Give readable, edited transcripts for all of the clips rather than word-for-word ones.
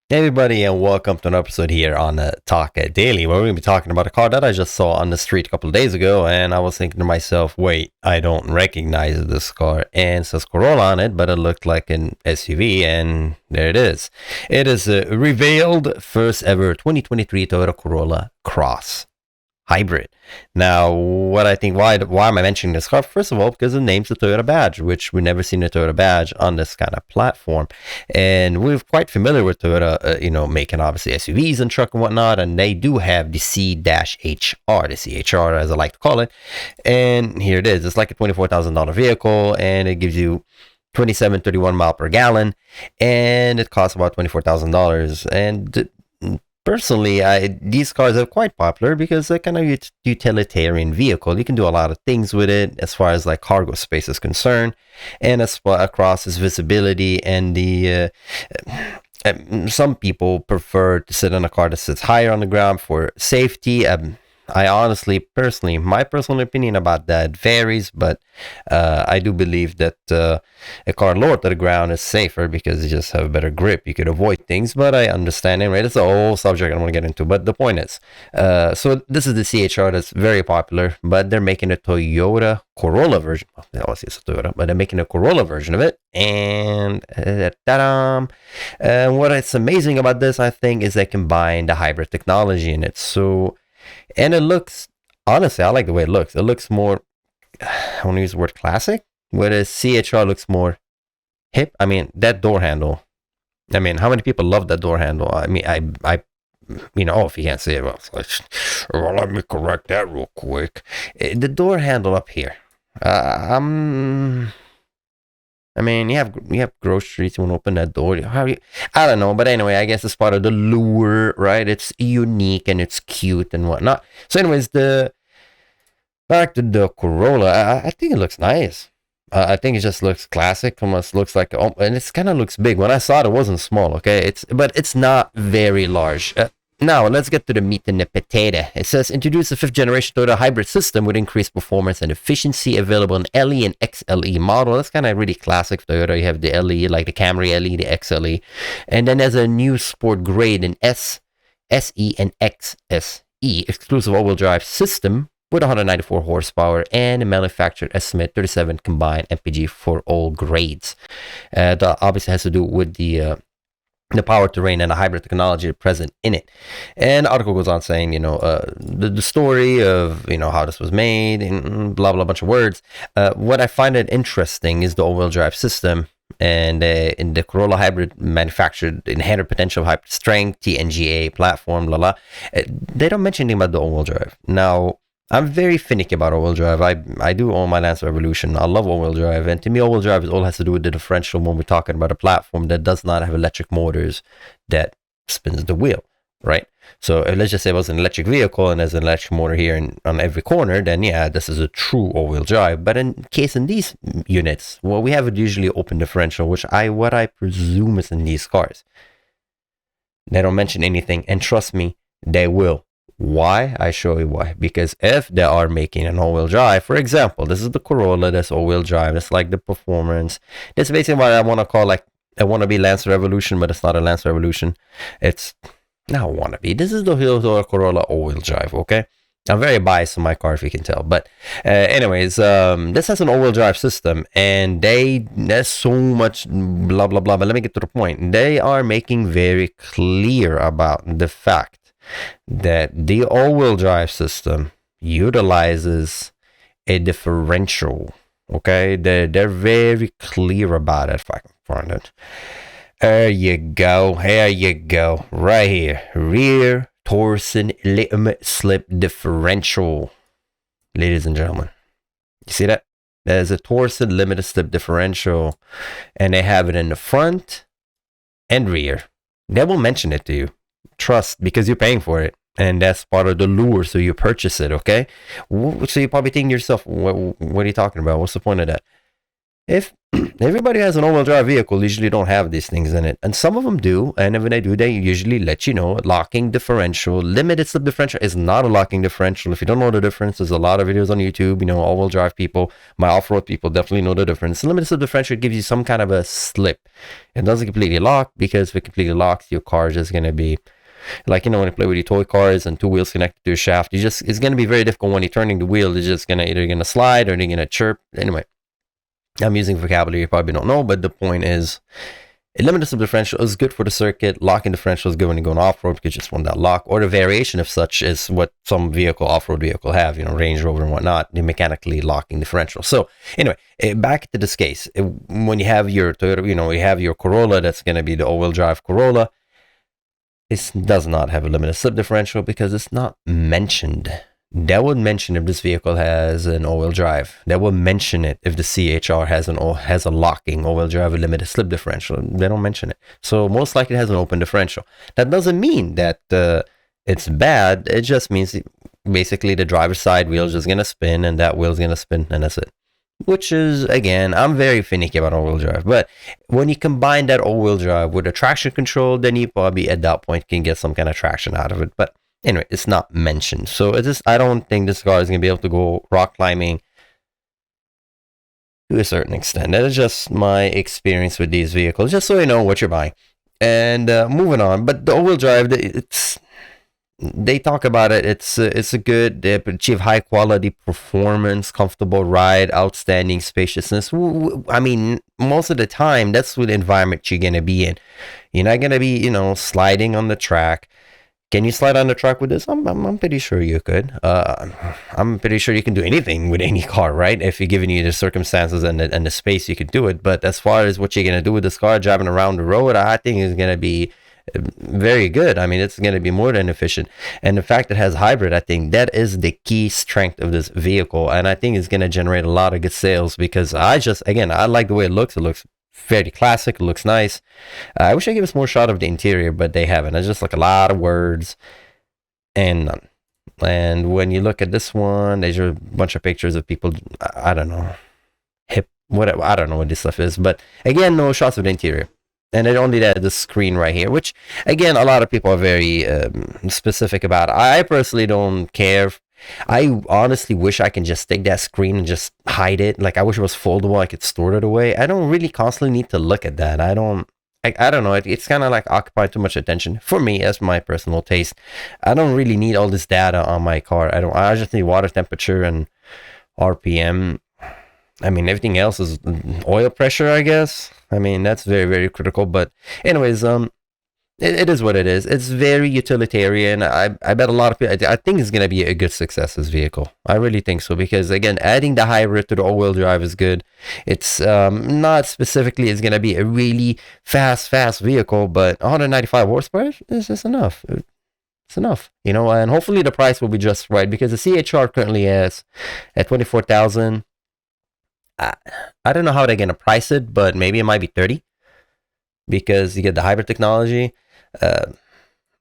Hey everybody, and welcome to an episode here on Talkdaily, where we're going to be talking about a car that I just saw on the street a couple of days ago, and I was thinking to myself, wait, I don't recognize this car, and it says Corolla on it, but it looked like an SUV, and there it is. It is a revealed first ever 2023 Toyota Corolla Cross hybrid. Now, what I think, why am I mentioning this car? First of all, because it names the Toyota badge, which we've never seen a Toyota badge on this kind of platform, and we're quite familiar with Toyota, making obviously SUVs and truck and whatnot, and they do have the C-HR, the CHR as I like to call it, and here it is. It's like a $24,000 vehicle, and it gives you 27.31 mile per gallon, and it costs about $24,000. And personally, these cars are quite popular because they're kind of utilitarian vehicle. You can do a lot of things with it as far as like cargo space is concerned, and as far across its visibility and the. Some people prefer to sit in a car that sits higher on the ground for safety. I honestly, personally, my personal opinion about that varies, but I do believe that a car lower to the ground is safer because you just have a better grip. You could avoid things, but I understand it, right? It's a whole subject I don't want to get into, but the point is, so this is the CHR that's very popular, but they're making a Toyota Corolla version. Well, obviously it's a Toyota, but they're making a Corolla version of it, and ta-da! And what is amazing about this, I think, is they combine the hybrid technology in it. So, and it looks, honestly, I like the way it looks. It looks more, I want to use the word classic, whereas CHR looks more hip. I mean, that door handle. I mean, how many people love that door handle? I mean, if you can't see it, well, let me correct that real quick. The door handle up here. I mean, you have groceries. You want to open that door. I don't know, but anyway, I guess it's part of the lure, right? It's unique and it's cute and whatnot. So, anyways, back to the Corolla. I think it looks nice. I think it just looks classic. Almost looks like, and it kind of looks big. When I saw it, it wasn't small. Okay, but it's not very large. Now, let's get to the meat and the potato. It says, introduce a 5th generation Toyota hybrid system with increased performance and efficiency, available in LE and XLE model. That's kind of really classic for Toyota. You have the LE, like the Camry LE, the XLE. And then there's a new sport grade in SE, and XSE, exclusive all-wheel drive system with 194 horsepower and a manufacturer estimate 37 combined MPG for all grades. That obviously has to do with the powertrain and the hybrid technology present in it. And the article goes on saying, the story of, how this was made and blah, blah, bunch of words. What I find it interesting is the all-wheel drive system, and in the Corolla hybrid manufactured inherent potential of hybrid strength, TNGA platform, blah, blah. They don't mention anything about the all-wheel drive. Now, I'm very finicky about all-wheel drive. I do own my Lancer Revolution. I love all-wheel drive, and to me, all-wheel drive is all has to do with the differential when we're talking about a platform that does not have electric motors that spins the wheel, right? So let's just say it was an electric vehicle and there's an electric motor here on every corner, then yeah, this is a true all-wheel drive. But in case in these units, well, we have a usually open differential, what I presume is in these cars. They don't mention anything, and trust me, they will. Why? I show you why. Because if they are making an all-wheel drive, for example, this is the Corolla, that's all-wheel drive, it's like the performance. That's basically what I want to call, like, I want to be Lancer Revolution, but it's not a Lancer Revolution. It's not want to be. This is the Toyota Corolla all-wheel drive, okay? I'm very biased on my car, if you can tell. But anyways, this has an all-wheel drive system, and there's so much blah, blah, blah. But let me get to the point. They are making very clear about the fact that the all-wheel drive system utilizes a differential. Okay, they're very clear about it. If I can find it, there you go, right here, rear Torsion limit slip differential, ladies and gentlemen. You see that? There's a Torsion limited slip differential, and they have it in the front and rear. They will mention it to you. Trust, because you're paying for it, and that's part of the lure, so you purchase it, okay? So you're probably thinking to yourself, what are you talking about? What's the point of that? If everybody has an all-wheel drive vehicle, usually don't have these things in it, and some of them do. And when they do, they usually let you know. Locking differential, limited slip differential is not a locking differential. If you don't know the difference, there's a lot of videos on YouTube. All-wheel drive people, my off-road people definitely know the difference. Limited slip differential gives you some kind of a slip. It doesn't completely lock, because if it completely locks, your car is just gonna be like, when you play with your toy cars and two wheels connected to a shaft. It's gonna be very difficult when you're turning the wheel. It's just either gonna slide or they're gonna chirp. Anyway, I'm using vocabulary you probably don't know, but the point is, a limited slip differential is good for the circuit. Locking differential is good when you're going off-road, because you just want that lock, or the variation of such is what some off-road vehicle have, Range Rover and whatnot, the mechanically locking differential. So anyway, back to this case. When you have your Toyota, you have your Corolla, that's going to be the all-wheel drive Corolla. It does not have a limited slip differential because it's not mentioned. That would mention if this vehicle has an all-wheel drive. That would mention it if the CHR has a locking all-wheel drive with limited slip differential. They don't mention it. So most likely it has an open differential. That doesn't mean that it's bad. It just means basically the driver's side wheel is just going to spin, and that wheel's going to spin, and that's it. Which is, again, I'm very finicky about all-wheel drive. But when you combine that all-wheel drive with a traction control, then you probably at that point can get some kind of traction out of it. But anyway, it's not mentioned. So I don't think this car is going to be able to go rock climbing to a certain extent. That is just my experience with these vehicles, just so you know what you're buying. And moving on. But the all-wheel drive, they talk about it. It's a good, they achieve high quality performance, comfortable ride, outstanding spaciousness. I mean, most of the time, that's what environment you're going to be in. You're not going to be, sliding on the track. Can you slide on the track with this? I'm pretty sure you could. I'm pretty sure you can do anything with any car, right? If you're giving you the circumstances and the space, you could do it. But as far as what you're going to do with this car driving around the road, I think is going to be very good. I mean, it's going to be more than efficient. And the fact that it has hybrid, I think that is the key strength of this vehicle. And I think it's going to generate a lot of good sales, because I like the way it looks. It looks very classic. It looks nice. I wish I gave us more shot of the interior, but they haven't. It's just like a lot of words and none. And when you look at this one, there's a bunch of pictures of people, I don't know, whatever. I don't know what this stuff is. But again, no shots of the interior. And it only had the screen right here, which, again, a lot of people are very specific about. I personally don't care. I honestly wish I can just take that screen and just hide it. Like, I wish it was foldable. I could store it away. I don't really constantly need to look at that. I don't know. It's kind of like occupying too much attention for me, as my personal taste. I don't really need all this data on my car. I just need water temperature and RPM. I mean, everything else is oil pressure, I guess. I mean, that's very, very critical. But anyways, it is what it is. It's very utilitarian. I bet a lot of people, I think it's going to be a good success, this vehicle. I really think so, because, again, adding the hybrid to the all-wheel drive is good. It's not specifically it's going to be a really fast vehicle, but 195 horsepower is just enough. It's enough, and hopefully the price will be just right, because the CHR currently is at $24,000. I don't know how they're going to price it, but maybe it might be 30, because you get the hybrid technology. I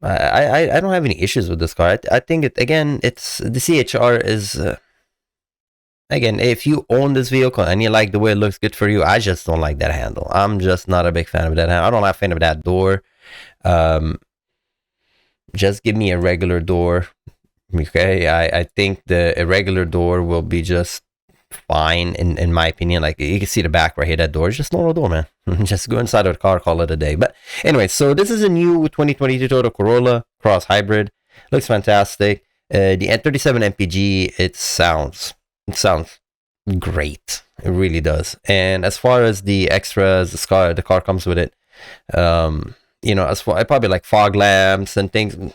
don't have any issues with this car. I think it's the CHR is again, if you own this vehicle and you like the way it looks, good for you. I just don't like that handle. I'm just not a big fan of that handle. I don't like a fan of that door. Just give me a regular door. Okay, I think the irregular door will be just fine in my opinion. Like, you can see the back right here, that door is just normal door, man. Just go inside of the car, call it a day. But anyway, so this is a new 2022 Toyota Corolla Cross Hybrid. Looks fantastic. The N37 MPG, it sounds great. It really does. And as far as the extras, the car comes with it. As far, probably like fog lamps and things.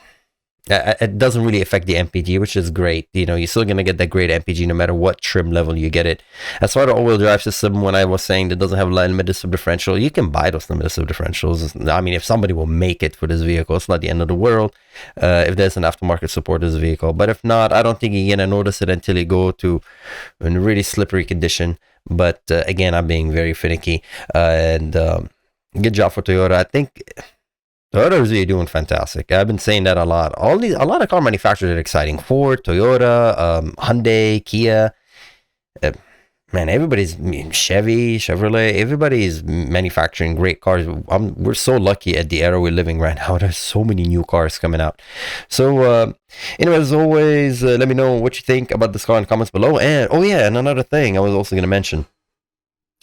It doesn't really affect the MPG, which is great. You're still going to get that great MPG no matter what trim level you get it. As far as the all-wheel drive system, when I was saying that doesn't have limited slip differential, you can buy those limited slip differentials. I mean, if somebody will make it for this vehicle, it's not the end of the world if there's an aftermarket support of this vehicle. But if not, I don't think you're going to notice it until you go to a really slippery condition. But again, I'm being very finicky. And good job for Toyota. I think Toyota is really doing fantastic. I've been saying that a lot. A lot of car manufacturers are exciting. Ford, Toyota, Hyundai, Kia. man, everybody's Chevy, Chevrolet, everybody's manufacturing great cars. We're so lucky at the era we're living right now. There's so many new cars coming out. So, anyway, as always, let me know what you think about this car in the comments below. And oh yeah, and another thing I was also gonna mention.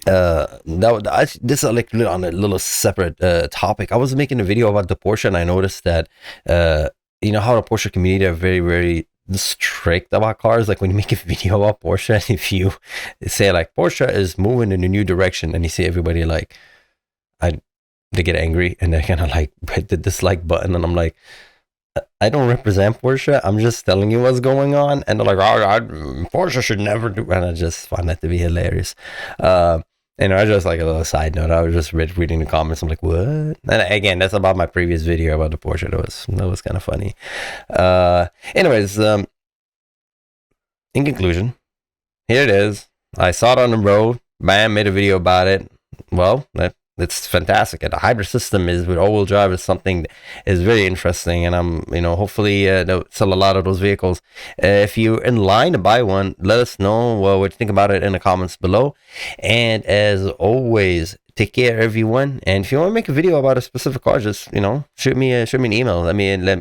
This is like on a little separate topic. I was making a video about the Porsche, and I noticed that you know how the Porsche community are very, very strict about cars. Like when you make a video about Porsche, if you say like Porsche is moving in a new direction, and you see everybody like, they get angry and they kind of like hit the dislike button, and I'm like, I don't represent Porsche. I'm just telling you what's going on, and they're like, oh, Porsche should never do. And I just find that to be hilarious. And I just like a little side note. I was just reading the comments. I'm like, what? And again, that's about my previous video about the Porsche. That was kind of funny. Anyways, in conclusion, here it is. I saw it on the road. Bam, made a video about it. Well, it's fantastic. And the hybrid system is with all-wheel drive is something that is very interesting, and I'm, hopefully they'll sell a lot of those vehicles. If you're in line to buy one, let us know what you think about it in the comments below. And as always, take care, everyone. And if you want to make a video about a specific car, just shoot me an email.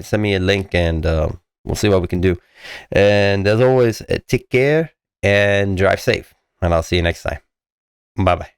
Send me a link, and we'll see what we can do. And as always, take care and drive safe. And I'll see you next time. Bye bye.